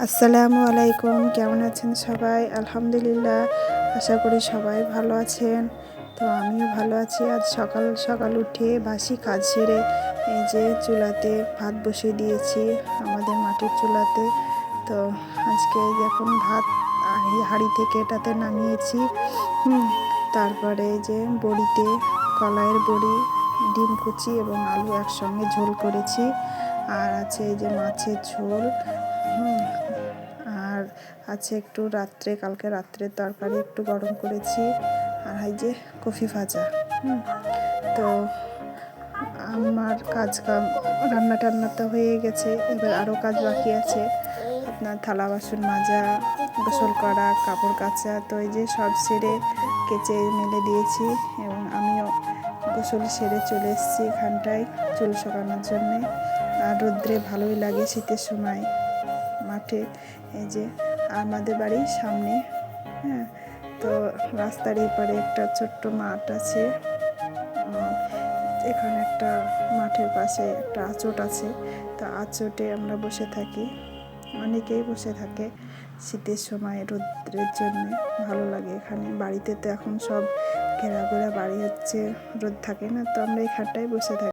আসসালামু আলাইকুম, কেমন আছেন সবাই? আলহামদুলিল্লাহ, আশা করি সবাই ভালো আছেন। তো আমিও ভালো আছি। আজ সকাল সকাল উঠে বাসি কাজ সেরে এই যে চুলাতে ভাত বসিয়ে দিয়েছি, আমাদের মাটির চুলাতে। তো আজকে যখন ভাত হাঁড়ি থেকে এটাতে নামিয়েছি, তারপরে এই যে বড়িতে কলাইয়ের বড়ি, ডিম কুচি এবং আলু একসঙ্গে ঝোল করেছি। আর আছে এই যে মাছের ঝোল, আর আছে একটু কালকে রাত্রের তরকারি একটু গরম করেছি। আর এই যে কফি ভাজা। তো আমার কাম রান্না টান্না তো হয়ে গেছে, এবার আরও কাজ বাকি আছে। আপনার থালা বাসন মাজা, গোসল করা, কাপড় কাচা। তো এই যে সব সেরে কেচে মেলে দিয়েছি এবং আমিও গোসল সেরে চলে এসেছি এখানটায় চুল শুকানোর জন্যে। আর রোদ্রে ভালোই লাগে শীতের সময় মাঠে। এই যে আমাদের বাড়ির সামনে, তো রাস্তার এপারে একটা ছোট্ট মাঠ আছে। এখানে একটা মাঠের পাশে একটা আঁচড় আছে। তো আঁচড়ে আমরা বসে থাকি, অনেকেই বসে থাকে শীতের সময় রোদ্রের জন্য। ভালো লাগে এখানে। বাড়িতে তো এখন সব ঘেরা ঘেরা বাড়ি হচ্ছে, রোদ থাকে না, তো আমরা এখানটায় বসে থাকি।